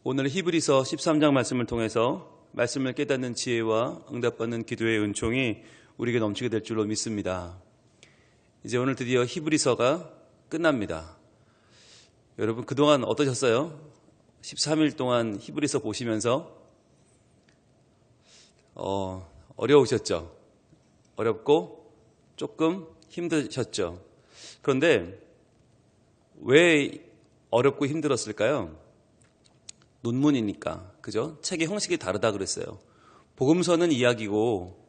오늘 히브리서 13장 말씀을 통해서 말씀을 깨닫는 지혜와 응답받는 기도의 은총이 우리에게 넘치게 될 줄로 믿습니다. 이제 오늘 드디어 히브리서가 끝납니다. 여러분 그동안 어떠셨어요? 13일 동안 히브리서 보시면서 어려우셨죠? 어렵고 조금 힘드셨죠? 그런데 왜 어렵고 힘들었을까요? 논문이니까, 그죠? 책의 형식이 다르다 그랬어요. 복음서는 이야기고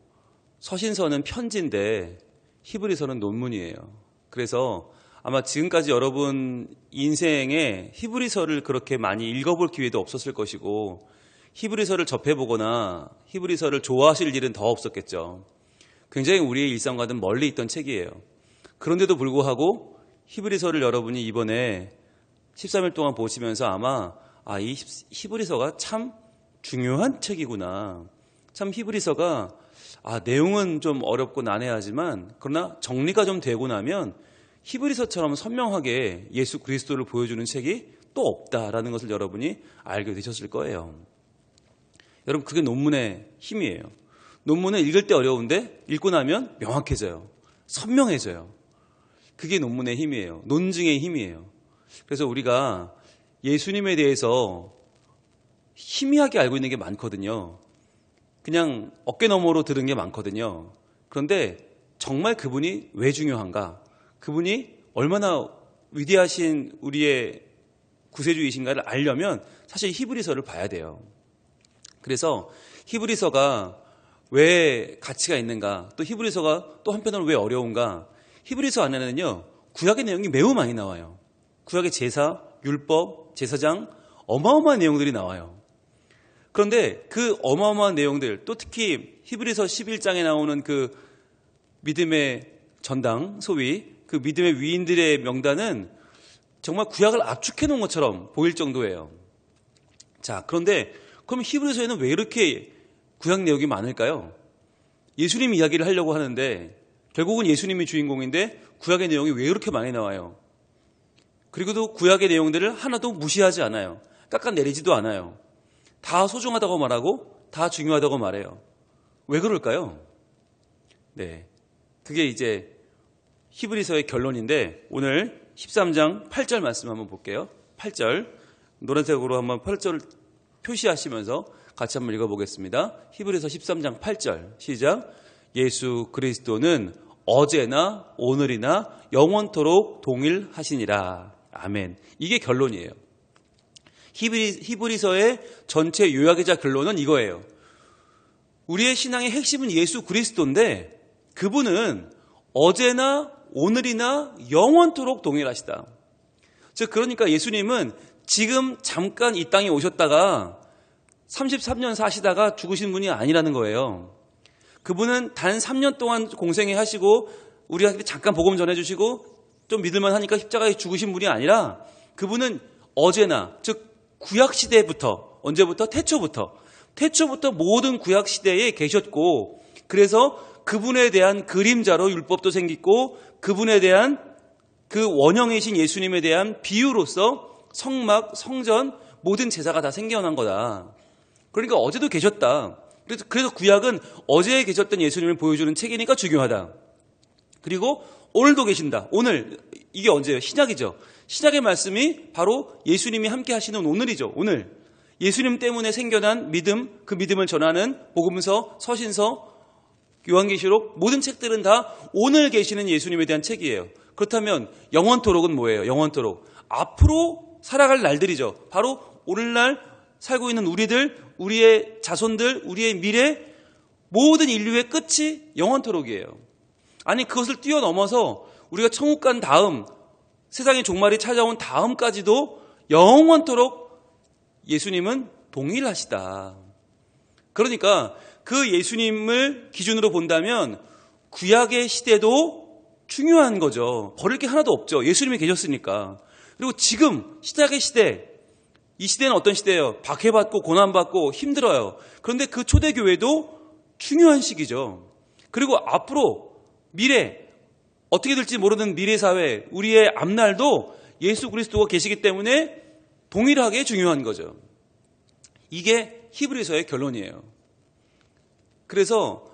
서신서는 편지인데 히브리서는 논문이에요. 그래서 아마 지금까지 여러분 인생에 히브리서를 그렇게 많이 읽어볼 기회도 없었을 것이고 히브리서를 접해보거나 히브리서를 좋아하실 일은 더 없었겠죠. 굉장히 우리의 일상과는 멀리 있던 책이에요. 그런데도 불구하고 히브리서를 여러분이 이번에 13일 동안 보시면서 아마 이 히브리서가 참 중요한 책이구나. 참 히브리서가 내용은 좀 어렵고 난해하지만 그러나 정리가 좀 되고 나면 히브리서처럼 선명하게 예수 그리스도를 보여주는 책이 또 없다라는 것을 여러분이 알게 되셨을 거예요. 여러분 그게 논문의 힘이에요. 논문은 읽을 때 어려운데 읽고 나면 명확해져요. 선명해져요. 그게 논문의 힘이에요. 논증의 힘이에요. 그래서 우리가 예수님에 대해서 희미하게 알고 있는 게 많거든요. 그냥 어깨너머로 들은 게 많거든요. 그런데 정말 그분이 왜 중요한가? 그분이 얼마나 위대하신 우리의 구세주이신가를 알려면 사실 히브리서를 봐야 돼요. 그래서 히브리서가 왜 가치가 있는가? 또 히브리서가 또 한편으로 왜 어려운가? 히브리서 안에는요, 구약의 내용이 매우 많이 나와요. 구약의 제사, 율법, 제사장, 어마어마한 내용들이 나와요. 그런데 그 어마어마한 내용들, 또 특히 히브리서 11장에 나오는 그 믿음의 전당, 소위 그 믿음의 위인들의 명단은 정말 구약을 압축해 놓은 것처럼 보일 정도예요. 자, 그런데 그럼 히브리서에는 왜 이렇게 구약 내용이 많을까요? 예수님 이야기를 하려고 하는데 결국은 예수님이 주인공인데 구약의 내용이 왜 이렇게 많이 나와요? 그리고도 구약의 내용들을 하나도 무시하지 않아요. 깎아내리지도 않아요. 다 소중하다고 말하고 다 중요하다고 말해요. 왜 그럴까요? 네, 그게 이제 히브리서의 결론인데 오늘 13장 8절 말씀 한번 볼게요. 8절 노란색으로 한번 8절을 표시하시면서 같이 한번 읽어보겠습니다. 히브리서 13장 8절 시작. 예수 그리스도는 어제나 오늘이나 영원토록 동일하시니라. 아멘. 이게 결론이에요. 히브리서의 전체 요약이자 결론은 이거예요. 우리의 신앙의 핵심은 예수 그리스도인데 그분은 어제나 오늘이나 영원토록 동일하시다. 즉 그러니까 예수님은 지금 잠깐 이 땅에 오셨다가 33년 사시다가 죽으신 분이 아니라는 거예요. 그분은 단 3년 동안 공생애 하시고 우리한테 잠깐 복음 전해주시고 좀 믿을만 하니까 십자가에 죽으신 분이 아니라 그분은 어제나 즉 구약시대부터 언제부터? 태초부터 모든 구약시대에 계셨고 그래서 그분에 대한 그림자로 율법도 생기고 그분에 대한 그 원형이신 예수님에 대한 비유로서 성막, 성전 모든 제사가 다 생겨난 거다. 그러니까 어제도 계셨다. 그래서 구약은 어제에 계셨던 예수님을 보여주는 책이니까 중요하다. 그리고 오늘도 계신다. 오늘 이게 언제예요? 신약이죠. 신약의 말씀이 바로 예수님이 함께 하시는 오늘이죠. 오늘 예수님 때문에 생겨난 믿음, 그 믿음을 전하는 복음서, 서신서, 요한계시록 모든 책들은 다 오늘 계시는 예수님에 대한 책이에요. 그렇다면 영원토록은 뭐예요? 영원토록 앞으로 살아갈 날들이죠. 바로 오늘날 살고 있는 우리들, 우리의 자손들, 우리의 미래 모든 인류의 끝이 영원토록이에요. 아니 그것을 뛰어넘어서 우리가 천국 간 다음 세상의 종말이 찾아온 다음까지도 영원토록 예수님은 동일하시다. 그러니까 그 예수님을 기준으로 본다면 구약의 시대도 중요한 거죠. 버릴 게 하나도 없죠. 예수님이 계셨으니까. 그리고 지금 시작의 시대, 이 시대는 어떤 시대예요? 박해받고 고난받고 힘들어요. 그런데 그 초대교회도 중요한 시기죠. 그리고 앞으로 미래 어떻게 될지 모르는 미래 사회, 우리의 앞날도 예수 그리스도가 계시기 때문에 동일하게 중요한 거죠. 이게 히브리서의 결론이에요. 그래서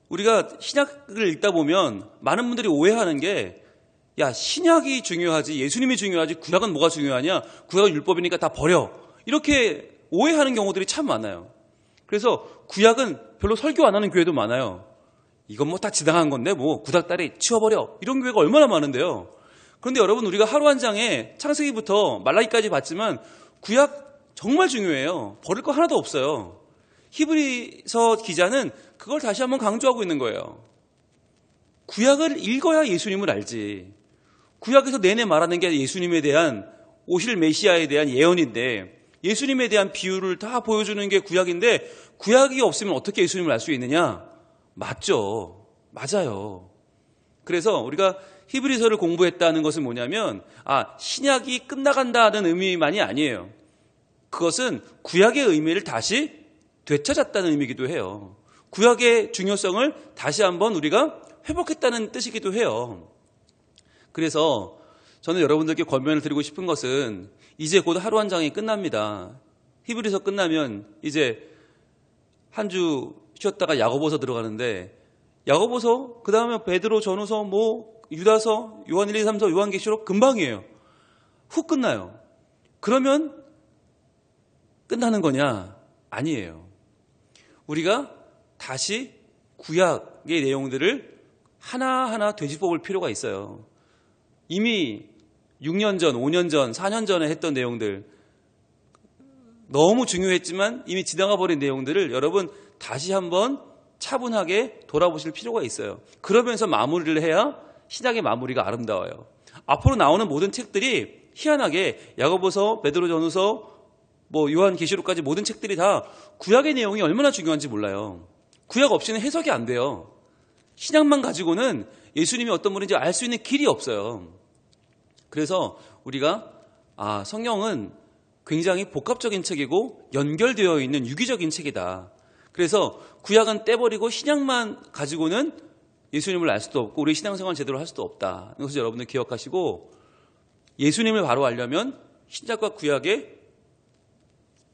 우리가 신약을 읽다 보면 많은 분들이 오해하는 게, 야, 신약이 중요하지 예수님이 중요하지 구약은 뭐가 중요하냐, 구약은 율법이니까 다 버려, 이렇게 오해하는 경우들이 참 많아요. 그래서 구약은 별로 설교 안 하는 교회도 많아요. 이건 뭐 다 지당한 건데 뭐 구닥다리 치워버려, 이런 교회가 얼마나 많은데요. 그런데 여러분, 우리가 하루 한 장에 창세기부터 말라기까지 봤지만 구약 정말 중요해요. 버릴 거 하나도 없어요. 히브리서 기자는 그걸 다시 한번 강조하고 있는 거예요. 구약을 읽어야 예수님을 알지. 구약에서 내내 말하는 게 예수님에 대한, 오실 메시아에 대한 예언인데, 예수님에 대한 비유를 다 보여주는 게 구약인데, 구약이 없으면 어떻게 예수님을 알 수 있느냐? 맞죠. 맞아요. 그래서 우리가 히브리서를 공부했다는 것은 뭐냐면, 신약이 끝나간다는 의미만이 아니에요. 그것은 구약의 의미를 다시 되찾았다는 의미이기도 해요. 구약의 중요성을 다시 한번 우리가 회복했다는 뜻이기도 해요. 그래서 저는 여러분들께 권면을 드리고 싶은 것은, 이제 곧 하루 한 장이 끝납니다. 히브리서 끝나면 이제 한 주 쉬었다가 야고보서 들어가는데, 야고보서, 그 다음에 베드로, 전후서, 유다서, 요한 1, 2, 3서, 요한계시록 금방이에요. 훅 끝나요. 그러면 끝나는 거냐? 아니에요. 우리가 다시 구약의 내용들을 하나하나 되짚어볼 필요가 있어요. 이미 6년 전, 5년 전, 4년 전에 했던 내용들, 너무 중요했지만 이미 지나가 버린 내용들을 여러분 다시 한번 차분하게 돌아보실 필요가 있어요. 그러면서 마무리를 해야 신약의 마무리가 아름다워요. 앞으로 나오는 모든 책들이 희한하게 야고보서, 베드로전후서, 요한계시록까지 모든 책들이 다 구약의 내용이 얼마나 중요한지 몰라요. 구약 없이는 해석이 안 돼요. 신약만 가지고는 예수님이 어떤 분인지 알 수 있는 길이 없어요. 그래서 우리가 성경은 굉장히 복합적인 책이고 연결되어 있는 유기적인 책이다. 그래서 구약은 떼버리고 신약만 가지고는 예수님을 알 수도 없고 우리 신앙생활 제대로 할 수도 없다. 이것을 여러분들 기억하시고, 예수님을 바로 알려면 신약과 구약의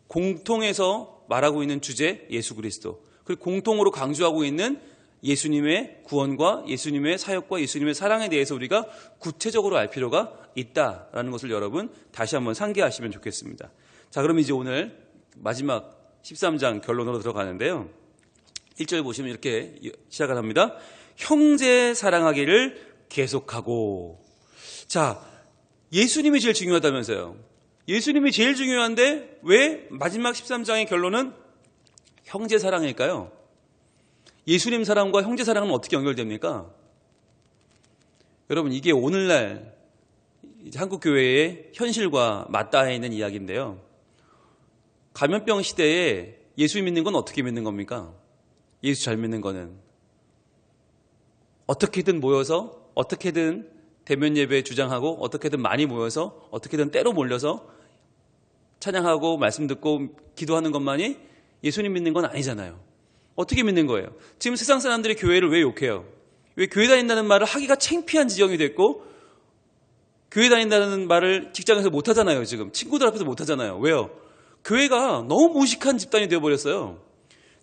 공통해서 말하고 있는 주제 예수 그리스도, 그리고 공통으로 강조하고 있는 예수님의 구원과 예수님의 사역과 예수님의 사랑에 대해서 우리가 구체적으로 알 필요가 있다라는 것을 여러분 다시 한번 상기하시면 좋겠습니다. 자, 그럼 이제 오늘 마지막 13장 결론으로 들어가는데요. 1절 보시면 이렇게 시작을 합니다. 형제 사랑하기를 계속하고. 자, 예수님이 제일 중요하다면서요. 예수님이 제일 중요한데 왜 마지막 13장의 결론은 형제 사랑일까요? 예수님 사랑과 형제 사랑은 어떻게 연결됩니까? 여러분, 이게 오늘날 한국 교회의 현실과 맞닿아 있는 이야기인데요. 감염병 시대에 예수 믿는 건 어떻게 믿는 겁니까? 예수 잘 믿는 거는 어떻게든 모여서, 어떻게든 대면 예배 주장하고, 어떻게든 많이 모여서, 어떻게든 때로 몰려서 찬양하고 말씀 듣고 기도하는 것만이 예수님 믿는 건 아니잖아요. 어떻게 믿는 거예요? 지금 세상 사람들이 교회를 왜 욕해요? 왜 교회 다닌다는 말을 하기가 창피한 지경이 됐고, 교회 다닌다는 말을 직장에서 못 하잖아요. 지금 친구들 앞에서 못 하잖아요. 왜요? 교회가 너무 무식한 집단이 되어버렸어요.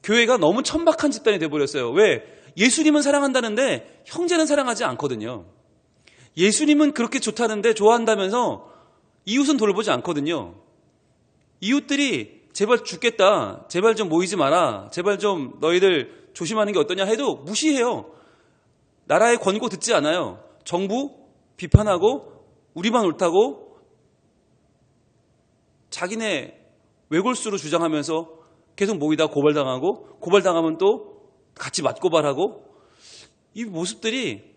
교회가 너무 천박한 집단이 되어버렸어요. 왜? 예수님은 사랑한다는데 형제는 사랑하지 않거든요. 예수님은 그렇게 좋다는데 좋아한다면서 이웃은 돌보지 않거든요. 이웃들이 제발 죽겠다, 제발 좀 모이지 마라, 제발 좀 너희들 조심하는 게 어떠냐 해도 무시해요. 나라의 권고 듣지 않아요. 정부 비판하고 우리만 옳다고 자기네 외골수로 주장하면서 계속 모이다 고발당하고, 고발당하면 또 같이 맞고발하고, 이 모습들이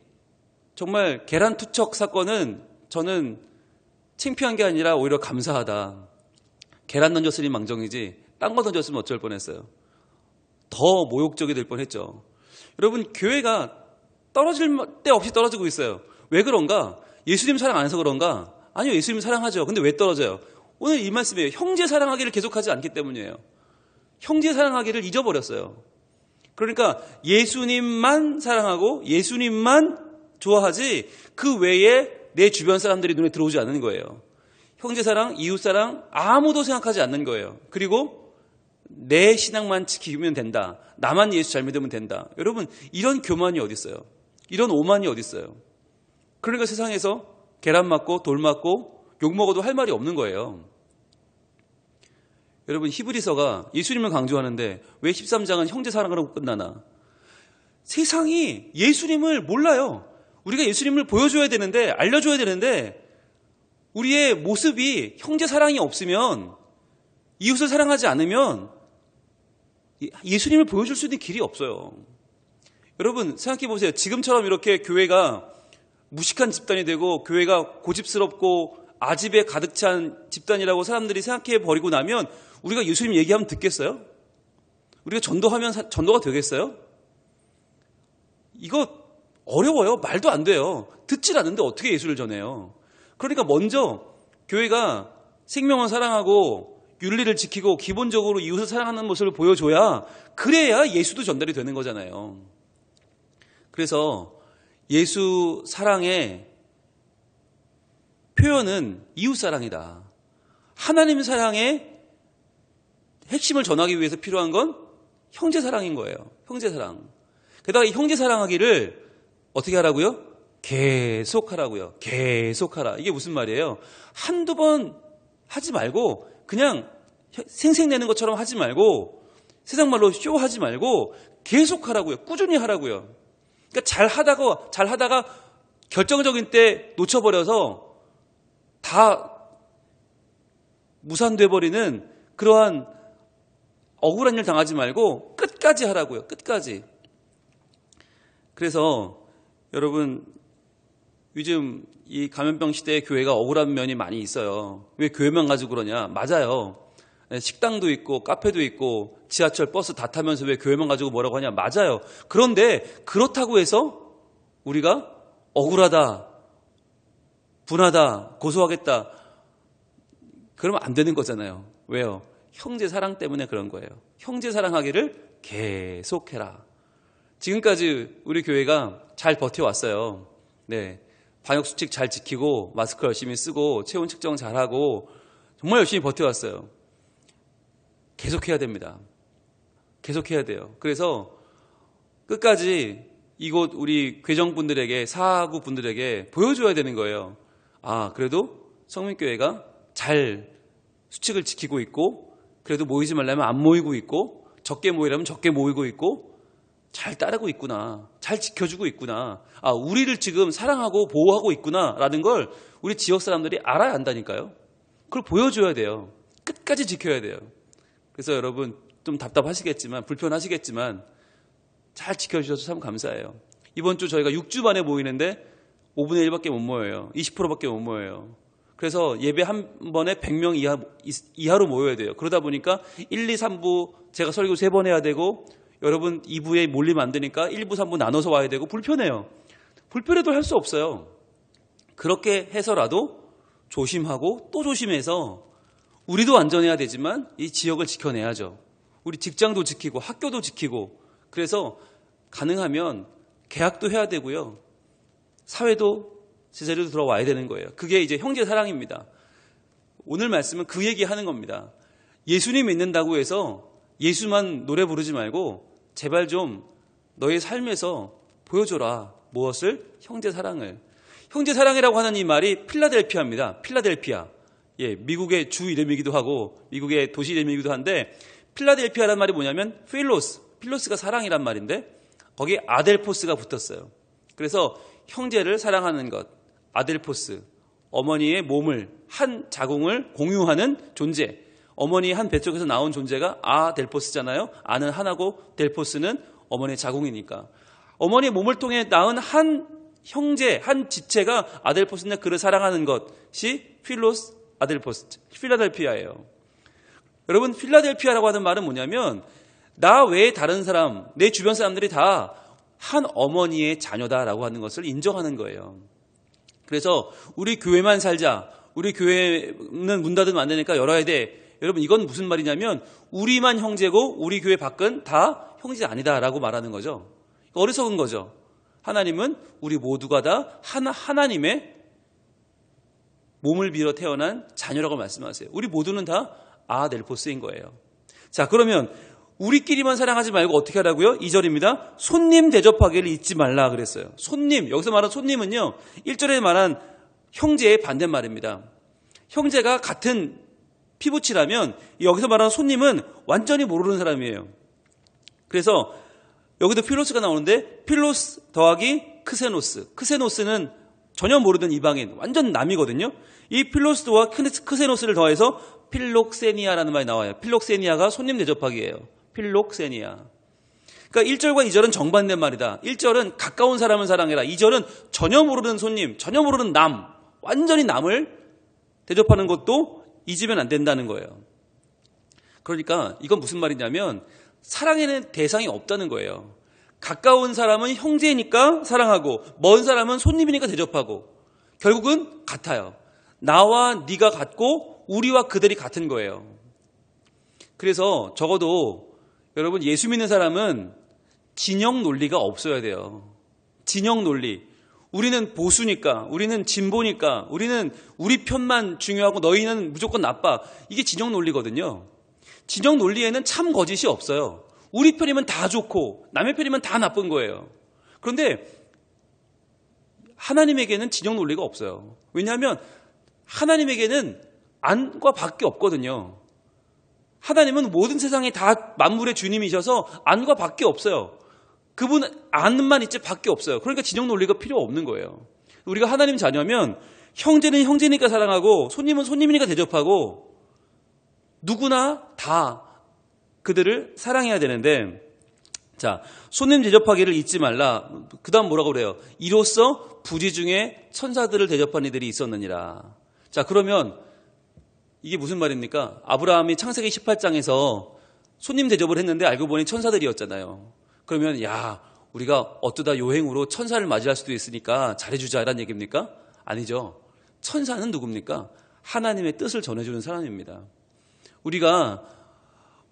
정말 계란투척 사건은 저는 창피한 게 아니라 오히려 감사하다. 계란 던졌으니 망정이지 딴 거 던졌으면 어쩔 뻔했어요. 더 모욕적이 될 뻔했죠. 여러분, 교회가 떨어질 데 없이 떨어지고 있어요. 왜 그런가? 예수님 사랑 안 해서 그런가? 아니요, 예수님 사랑하죠. 근데 왜 떨어져요? 오늘 이 말씀이에요. 형제 사랑하기를 계속하지 않기 때문이에요. 형제 사랑하기를 잊어버렸어요. 그러니까 예수님만 사랑하고 예수님만 좋아하지 그 외에 내 주변 사람들이 눈에 들어오지 않는 거예요. 형제 사랑, 이웃 사랑 아무도 생각하지 않는 거예요. 그리고 내 신앙만 지키면 된다. 나만 예수 잘 믿으면 된다. 여러분, 이런 교만이 어디 있어요? 이런 오만이 어디 있어요? 그러니까 세상에서 계란 맞고 돌 맞고 욕 먹어도 할 말이 없는 거예요. 여러분, 히브리서가 예수님을 강조하는데 왜 13장은 형제 사랑하라고 끝나나? 세상이 예수님을 몰라요. 우리가 예수님을 보여줘야 되는데, 알려줘야 되는데, 우리의 모습이 형제 사랑이 없으면, 이웃을 사랑하지 않으면 예수님을 보여줄 수 있는 길이 없어요. 여러분, 생각해 보세요. 지금처럼 이렇게 교회가 무식한 집단이 되고 교회가 고집스럽고 아집에 가득 찬 집단이라고 사람들이 생각해 버리고 나면 우리가 예수님 얘기하면 듣겠어요? 우리가 전도하면 전도가 되겠어요? 이거 어려워요. 말도 안 돼요. 듣질 않는데 어떻게 예수를 전해요? 그러니까 먼저 교회가 생명을 사랑하고 윤리를 지키고 기본적으로 이웃을 사랑하는 모습을 보여줘야, 그래야 예수도 전달이 되는 거잖아요. 그래서 예수 사랑의 표현은 이웃 사랑이다. 하나님 사랑의 핵심을 전하기 위해서 필요한 건 형제 사랑인 거예요. 형제 사랑. 게다가 이 형제 사랑하기를 어떻게 하라고요? 계속 하라고요. 계속 하라. 이게 무슨 말이에요? 한두 번 하지 말고 그냥 생색내는 것처럼 하지 말고 세상 말로 쇼하지 말고 계속 하라고요. 꾸준히 하라고요. 그러니까 잘 하다가 결정적인 때 놓쳐버려서 다 무산돼 버리는 그러한 억울한 일 당하지 말고 끝까지 하라고요. 끝까지. 그래서 여러분, 요즘 이 감염병 시대에 교회가 억울한 면이 많이 있어요. 왜 교회만 가지고 그러냐? 맞아요. 식당도 있고 카페도 있고 지하철 버스 다 타면서 왜 교회만 가지고 뭐라고 하냐? 맞아요. 그런데 그렇다고 해서 우리가 억울하다, 분하다, 고소하겠다, 그러면 안 되는 거잖아요. 왜요? 형제 사랑 때문에 그런 거예요. 형제 사랑하기를 계속해라. 지금까지 우리 교회가 잘 버텨왔어요. 네, 방역수칙 잘 지키고 마스크 열심히 쓰고 체온 측정 잘하고 정말 열심히 버텨왔어요. 계속해야 됩니다. 계속해야 돼요. 그래서 끝까지 이곳 우리 괴정분들에게, 사구분들에게 보여줘야 되는 거예요. 아, 그래도 성민교회가 잘 수칙을 지키고 있고, 그래도 모이지 말라면 안 모이고 있고, 적게 모이라면 적게 모이고 있고, 잘 따르고 있구나, 잘 지켜주고 있구나, 아, 우리를 지금 사랑하고 보호하고 있구나라는 걸 우리 지역 사람들이 알아야 한다니까요. 그걸 보여줘야 돼요. 끝까지 지켜야 돼요. 그래서 여러분, 좀 답답하시겠지만, 불편하시겠지만 잘 지켜주셔서 참 감사해요. 이번 주 저희가 6주 만에 모이는데 5분의 1밖에 못 모여요. 20%밖에 못 모여요. 그래서 예배 한 번에 100명 이하로 모여야 돼요. 그러다 보니까 1, 2, 3부 제가 설교 3번 해야 되고, 여러분 2부에 몰리면 안 되니까 1부, 3부 나눠서 와야 되고, 불편해요. 불편해도 할 수 없어요. 그렇게 해서라도 조심하고 또 조심해서 우리도 안전해야 되지만 이 지역을 지켜내야죠. 우리 직장도 지키고 학교도 지키고, 그래서 가능하면 계약도 해야 되고요. 사회도 제자리로 들어와야 되는 거예요. 그게 이제 형제 사랑입니다. 오늘 말씀은 그 얘기하는 겁니다. 예수님 믿는다고 해서 예수만 노래 부르지 말고 제발 좀 너의 삶에서 보여줘라. 무엇을? 형제 사랑을. 형제 사랑이라고 하는 이 말이 필라델피아입니다. 필라델피아. 예, 미국의 주 이름이기도 하고 미국의 도시 이름이기도 한데, 필라델피아란 말이 뭐냐면 필로스가 사랑이란 말인데 거기에 아델포스가 붙었어요. 그래서 형제를 사랑하는 것, 아델포스, 어머니의 몸을, 한 자궁을 공유하는 존재, 어머니의 한 뱃속에서 나온 존재가 아델포스잖아요. 아는 하나고 델포스는 어머니의 자궁이니까 어머니의 몸을 통해 낳은 한 형제, 한 지체가 아델포스인데 그를 사랑하는 것이 필로스 아델포스, 필라델피아예요. 여러분, 필라델피아라고 하는 말은 뭐냐면 나 외에 다른 사람, 내 주변 사람들이 다 한 어머니의 자녀다라고 하는 것을 인정하는 거예요. 그래서 우리 교회만 살자, 우리 교회는 문 닫으면 안 되니까 열어야 돼. 여러분, 이건 무슨 말이냐면 우리만 형제고 우리 교회 밖은 다 형제 아니다라고 말하는 거죠. 어리석은 거죠. 하나님은 우리 모두가 다 하나님의 몸을 빌어 태어난 자녀라고 말씀하세요. 우리 모두는 다 아델포스인 거예요. 자, 그러면 우리끼리만 사랑하지 말고 어떻게 하라고요? 2절입니다. 손님 대접하기를 잊지 말라 그랬어요. 손님, 여기서 말한 손님은요, 1절에 말한 형제의 반대말입니다. 형제가 같은 피부치라면 여기서 말하는 손님은 완전히 모르는 사람이에요. 그래서 여기도 필로스가 나오는데 필로스 더하기 크세노스. 크세노스는 전혀 모르던 이방인, 완전 남이거든요. 이 필로스와 크세노스를 더해서 필록세니아라는 말이 나와요. 필록세니아가 손님 대접하기예요. 필록세니아. 그러니까 1절과 2절은 정반대 말이다. 1절은 가까운 사람을 사랑해라. 2절은 전혀 모르는 손님, 전혀 모르는 남, 완전히 남을 대접하는 것도 잊으면 안 된다는 거예요. 그러니까 이건 무슨 말이냐면 사랑에는 대상이 없다는 거예요. 가까운 사람은 형제니까 사랑하고 먼 사람은 손님이니까 대접하고 결국은 같아요. 나와 네가 같고 우리와 그들이 같은 거예요. 그래서 적어도 여러분 예수 믿는 사람은 진영 논리가 없어야 돼요. 진영 논리. 우리는 보수니까, 우리는 진보니까, 우리는 우리 편만 중요하고 너희는 무조건 나빠. 이게 진영 논리거든요. 진영 논리에는 참 거짓이 없어요. 우리 편이면 다 좋고 남의 편이면 다 나쁜 거예요. 그런데 하나님에게는 진영 논리가 없어요. 왜냐하면 하나님에게는 안과 밖에 없거든요. 하나님은 모든 세상에 다 만물의 주님이셔서 안과 밖에 없어요. 그분 안만 있지 밖에 없어요. 그러니까 진영 논리가 필요 없는 거예요. 우리가 하나님 자녀면 형제는 형제니까 사랑하고 손님은 손님이니까 대접하고 누구나 다 그들을 사랑해야 되는데, 자, 손님 대접하기를 잊지 말라. 그 다음 뭐라고 그래요? 이로써 부지 중에 천사들을 대접한 이들이 있었느니라. 자, 그러면 이게 무슨 말입니까? 아브라함이 창세기 18장에서 손님 대접을 했는데 알고 보니 천사들이었잖아요. 그러면 야, 우리가 어쩌다 요행으로 천사를 맞이할 수도 있으니까 잘해주자라는 얘기입니까? 아니죠. 천사는 누굽니까? 하나님의 뜻을 전해주는 사람입니다. 우리가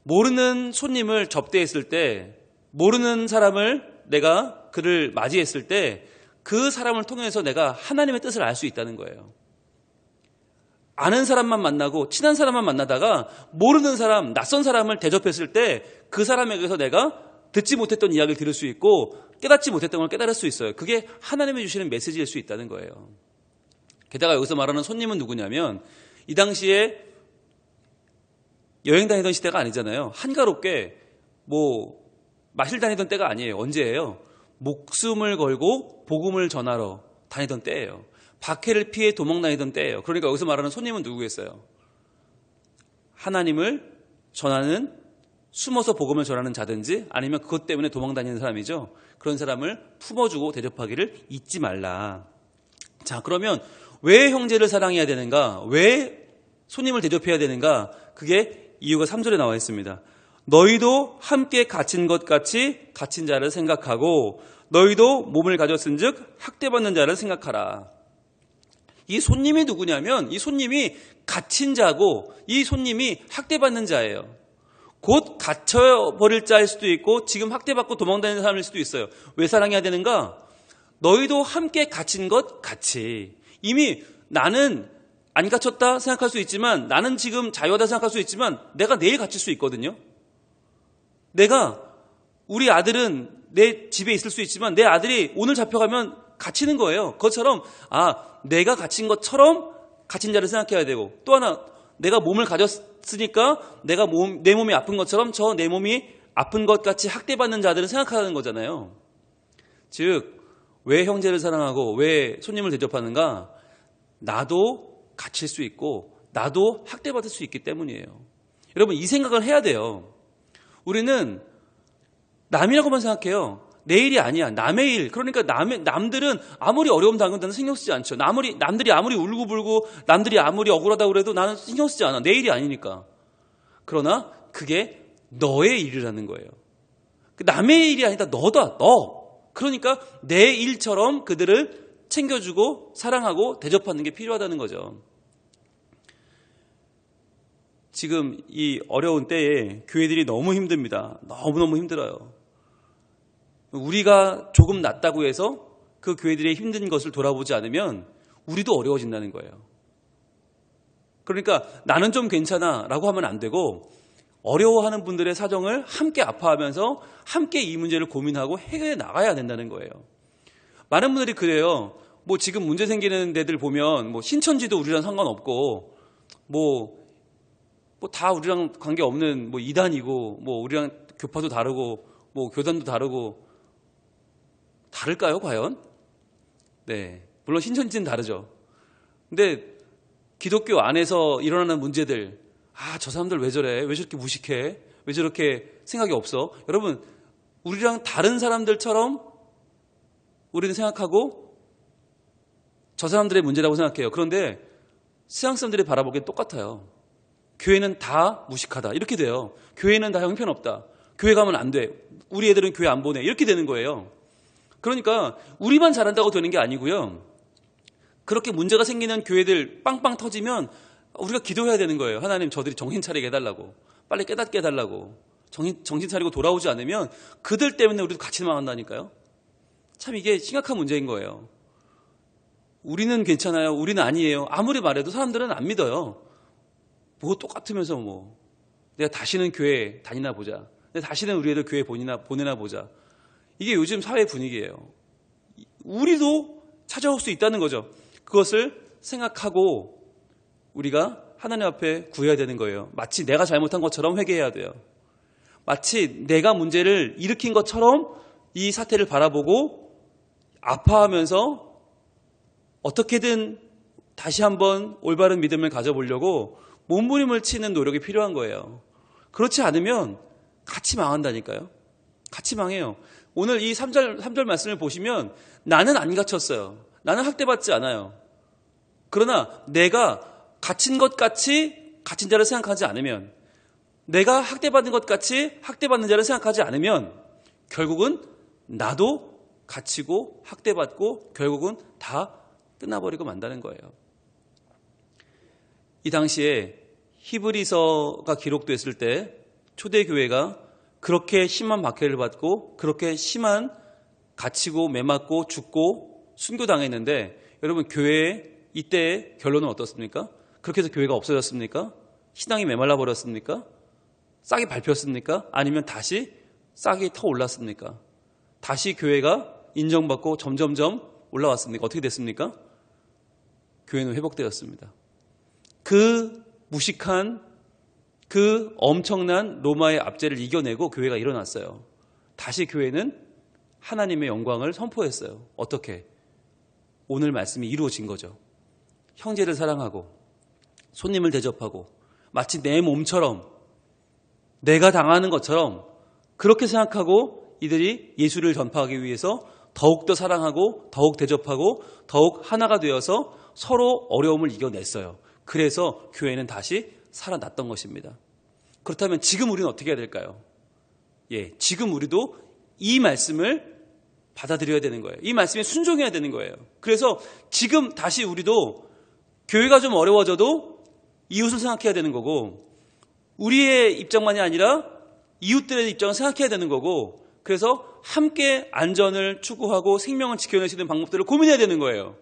모르는 손님을 접대했을 때, 모르는 사람을 내가 그를 맞이했을 때 그 사람을 통해서 내가 하나님의 뜻을 알 수 있다는 거예요. 아는 사람만 만나고 친한 사람만 만나다가 모르는 사람, 낯선 사람을 대접했을 때 그 사람에게서 내가 듣지 못했던 이야기를 들을 수 있고 깨닫지 못했던 걸 깨달을 수 있어요. 그게 하나님이 주시는 메시지일 수 있다는 거예요. 게다가 여기서 말하는 손님은 누구냐면 이 당시에 여행 다니던 시대가 아니잖아요. 한가롭게 마실 다니던 때가 아니에요. 언제예요? 목숨을 걸고 복음을 전하러 다니던 때예요. 박해를 피해 도망 다니던 때예요. 그러니까 여기서 말하는 손님은 누구겠어요? 하나님을 전하는, 숨어서 복음을 전하는 자든지 아니면 그것 때문에 도망 다니는 사람이죠. 그런 사람을 품어주고 대접하기를 잊지 말라. 자, 그러면 왜 형제를 사랑해야 되는가? 왜 손님을 대접해야 되는가? 그게 이유가 3절에 나와 있습니다. 너희도 함께 갇힌 것 같이 갇힌 자를 생각하고 너희도 몸을 가졌은즉 학대받는 자를 생각하라. 이 손님이 누구냐면 이 손님이 갇힌 자고 이 손님이 학대받는 자예요. 곧 갇혀버릴 자일 수도 있고 지금 학대받고 도망다니는 사람일 수도 있어요. 왜 사랑해야 되는가? 너희도 함께 갇힌 것 같이. 이미 나는 안 갇혔다 생각할 수 있지만, 나는 지금 자유하다 생각할 수 있지만 내가 내일 갇힐 수 있거든요. 우리 아들은 내 집에 있을 수 있지만 내 아들이 오늘 잡혀가면 갇히는 거예요. 그것처럼 내가 갇힌 것처럼 갇힌 자를 생각해야 되고, 또 하나 내가 몸을 가졌으니까 내 몸이 아픈 것처럼 내 몸이 아픈 것 같이 학대받는 자들을 생각하는 거잖아요. 즉 왜 형제를 사랑하고 왜 손님을 대접하는가? 나도 갇힐 수 있고 나도 학대받을 수 있기 때문이에요. 여러분, 이 생각을 해야 돼요. 우리는 남이라고만 생각해요. 내 일이 아니야. 남의 일. 그러니까 남들은 아무리 어려움 당한다는 신경 쓰지 않죠. 남들이 아무리 울고불고 남들이 아무리 억울하다고 그래도 나는 신경 쓰지 않아. 내 일이 아니니까. 그러나 그게 너의 일이라는 거예요. 남의 일이 아니다. 너다. 너. 그러니까 내 일처럼 그들을 챙겨주고 사랑하고 대접하는 게 필요하다는 거죠. 지금 이 어려운 때에 교회들이 너무 힘듭니다. 너무너무 힘들어요. 우리가 조금 낫다고 해서 그 교회들의 힘든 것을 돌아보지 않으면 우리도 어려워진다는 거예요. 그러니까 나는 좀 괜찮아 라고 하면 안 되고, 어려워하는 분들의 사정을 함께 아파하면서 함께 이 문제를 고민하고 해결해 나가야 된다는 거예요. 많은 분들이 그래요. 뭐 지금 문제 생기는 데들 보면 뭐 신천지도 우리랑 상관없고 뭐 다 우리랑 관계없는 뭐 이단이고 뭐 우리랑 교파도 다르고 뭐 교단도 다르고 다를까요, 과연? 네. 물론 신천지는 다르죠. 근데 기독교 안에서 일어나는 문제들, 저 사람들 왜 저래? 왜 저렇게 무식해? 왜 저렇게 생각이 없어? 여러분, 우리랑 다른 사람들처럼 우리는 생각하고 저 사람들의 문제라고 생각해요. 그런데 세상 사람들이 바라보기엔 똑같아요. 교회는 다 무식하다. 이렇게 돼요. 교회는 다 형편없다. 교회 가면 안 돼. 우리 애들은 교회 안 보내. 이렇게 되는 거예요. 그러니까 우리만 잘한다고 되는 게 아니고요. 그렇게 문제가 생기는 교회들 빵빵 터지면 우리가 기도해야 되는 거예요. 하나님, 저들이 정신 차리게 해달라고. 빨리 깨닫게 해달라고. 정신 차리고 돌아오지 않으면 그들 때문에 우리도 같이 망한다니까요. 참 이게 심각한 문제인 거예요. 우리는 괜찮아요. 우리는 아니에요. 아무리 말해도 사람들은 안 믿어요. 뭐 똑같으면서 뭐 내가 다시는 교회 다니나 보자. 내가 다시는 우리 애들 교회 보내나 보자. 이게 요즘 사회 분위기예요. 우리도 찾아올 수 있다는 거죠. 그것을 생각하고 우리가 하나님 앞에 구해야 되는 거예요. 마치 내가 잘못한 것처럼 회개해야 돼요. 마치 내가 문제를 일으킨 것처럼 이 사태를 바라보고 아파하면서 어떻게든 다시 한번 올바른 믿음을 가져보려고 몸부림을 치는 노력이 필요한 거예요. 그렇지 않으면 같이 망한다니까요. 같이 망해요. 오늘 이 3절 말씀을 보시면 나는 안 갇혔어요. 나는 학대받지 않아요. 그러나 내가 갇힌 것 같이 갇힌 자를 생각하지 않으면, 내가 학대받는 것 같이 학대받는 자를 생각하지 않으면 결국은 나도 갇히고 학대받고 결국은 다 끝나버리고 만다는 거예요. 이 당시에 히브리서가 기록됐을 때 초대교회가 그렇게 심한 박해를 받고 그렇게 심한 갇히고 매맞고 죽고 순교당했는데, 여러분 교회의 이때의 결론은 어떻습니까? 그렇게 해서 교회가 없어졌습니까? 신앙이 메말라 버렸습니까? 싹이 밟혔습니까? 아니면 다시 싹이 터올랐습니까? 다시 교회가 인정받고 점점점 올라왔습니까? 어떻게 됐습니까? 교회는 회복되었습니다. 그 무식한 그 엄청난 로마의 압제를 이겨내고 교회가 일어났어요. 다시 교회는 하나님의 영광을 선포했어요. 어떻게? 오늘 말씀이 이루어진 거죠. 형제를 사랑하고 손님을 대접하고 마치 내 몸처럼 내가 당하는 것처럼 그렇게 생각하고 이들이 예수를 전파하기 위해서 더욱더 사랑하고 더욱 대접하고 더욱 하나가 되어서 서로 어려움을 이겨냈어요. 그래서 교회는 다시 살아났던 것입니다. 그렇다면 지금 우리는 어떻게 해야 될까요? 지금 우리도 이 말씀을 받아들여야 되는 거예요. 이 말씀에 순종해야 되는 거예요. 그래서 지금 다시 우리도 교회가 좀 어려워져도 이웃을 생각해야 되는 거고, 우리의 입장만이 아니라 이웃들의 입장을 생각해야 되는 거고, 그래서 함께 안전을 추구하고 생명을 지켜낼 수 있는 방법들을 고민해야 되는 거예요.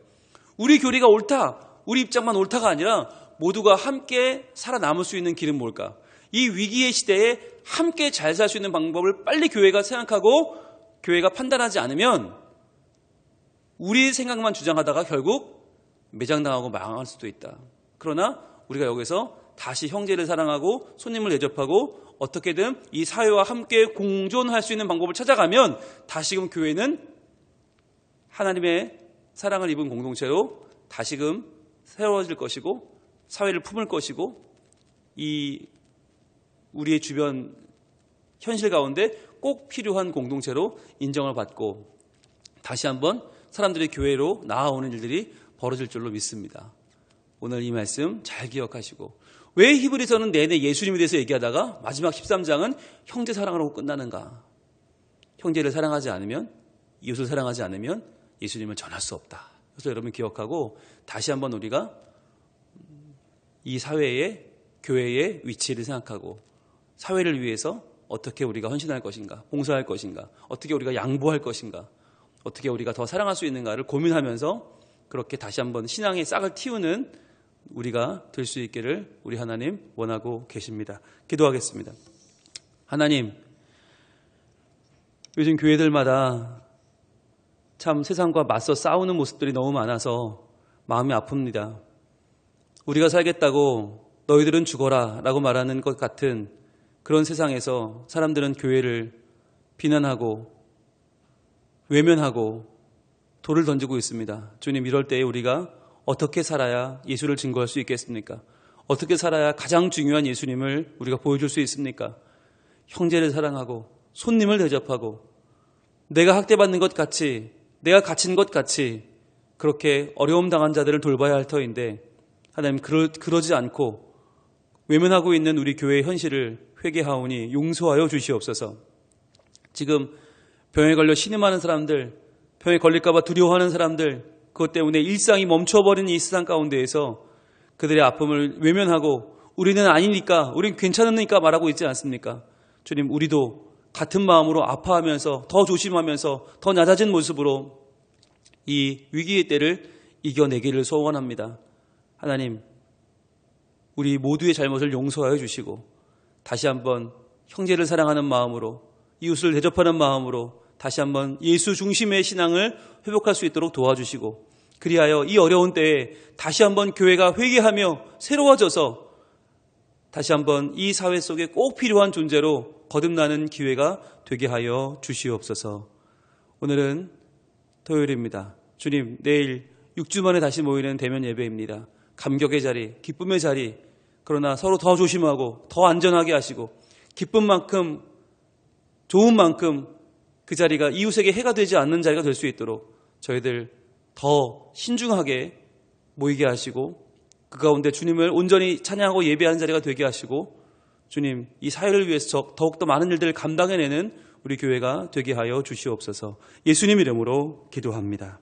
우리 교리가 옳다, 우리 입장만 옳다가 아니라 모두가 함께 살아남을 수 있는 길은 뭘까? 이 위기의 시대에 함께 잘 살 수 있는 방법을 빨리 교회가 생각하고 교회가 판단하지 않으면 우리 생각만 주장하다가 결국 매장당하고 망할 수도 있다. 그러나 우리가 여기서 다시 형제를 사랑하고 손님을 대접하고 어떻게든 이 사회와 함께 공존할 수 있는 방법을 찾아가면 다시금 교회는 하나님의 사랑을 입은 공동체로 다시금 새로워질 것이고 사회를 품을 것이고 이 우리의 주변 현실 가운데 꼭 필요한 공동체로 인정을 받고 다시 한번 사람들이 교회로 나아오는 일들이 벌어질 줄로 믿습니다. 오늘 이 말씀 잘 기억하시고, 왜 히브리서는 내내 예수님에 대해서 얘기하다가 마지막 13장은 형제 사랑을 하고 끝나는가? 형제를 사랑하지 않으면, 이웃을 사랑하지 않으면 예수님을 전할 수 없다. 그래서 여러분 기억하고 다시 한번 우리가 이 사회의 교회의 위치를 생각하고 사회를 위해서 어떻게 우리가 헌신할 것인가, 봉사할 것인가, 어떻게 우리가 양보할 것인가, 어떻게 우리가 더 사랑할 수 있는가를 고민하면서 그렇게 다시 한번 신앙의 싹을 틔우는 우리가 될 수 있기를 우리 하나님 원하고 계십니다. 기도하겠습니다. 하나님, 요즘 교회들마다 참 세상과 맞서 싸우는 모습들이 너무 많아서 마음이 아픕니다. 우리가 살겠다고 너희들은 죽어라 라고 말하는 것 같은 그런 세상에서 사람들은 교회를 비난하고 외면하고 돌을 던지고 있습니다. 주님, 이럴 때에 우리가 어떻게 살아야 예수를 증거할 수 있겠습니까? 어떻게 살아야 가장 중요한 예수님을 우리가 보여줄 수 있습니까? 형제를 사랑하고 손님을 대접하고 내가 학대받는 것 같이, 내가 갇힌 것 같이 그렇게 어려움 당한 자들을 돌봐야 할 터인데, 하나님, 그러지 않고 외면하고 있는 우리 교회의 현실을 회개하오니 용서하여 주시옵소서. 지금 병에 걸려 신음하는 사람들, 병에 걸릴까 봐 두려워하는 사람들, 그것 때문에 일상이 멈춰버린 이 세상 가운데에서 그들의 아픔을 외면하고 우리는 아니니까, 우린 괜찮으니까 말하고 있지 않습니까? 주님, 우리도 같은 마음으로 아파하면서 더 조심하면서 더 낮아진 모습으로 이 위기의 때를 이겨내기를 소원합니다. 하나님, 우리 모두의 잘못을 용서하여 주시고 다시 한번 형제를 사랑하는 마음으로, 이웃을 대접하는 마음으로 다시 한번 예수 중심의 신앙을 회복할 수 있도록 도와주시고, 그리하여 이 어려운 때에 다시 한번 교회가 회개하며 새로워져서 다시 한번 이 사회 속에 꼭 필요한 존재로 거듭나는 기회가 되게 하여 주시옵소서. 오늘은 토요일입니다. 주님, 내일 6주 만에 다시 모이는 대면 예배입니다. 감격의 자리, 기쁨의 자리, 그러나 서로 더 조심하고 더 안전하게 하시고 기쁜 만큼, 좋은 만큼 그 자리가 이웃에게 해가 되지 않는 자리가 될 수 있도록 저희들 더 신중하게 모이게 하시고 그 가운데 주님을 온전히 찬양하고 예배하는 자리가 되게 하시고, 주님, 이 사회를 위해서 더욱더 많은 일들을 감당해내는 우리 교회가 되게 하여 주시옵소서. 예수님 이름으로 기도합니다.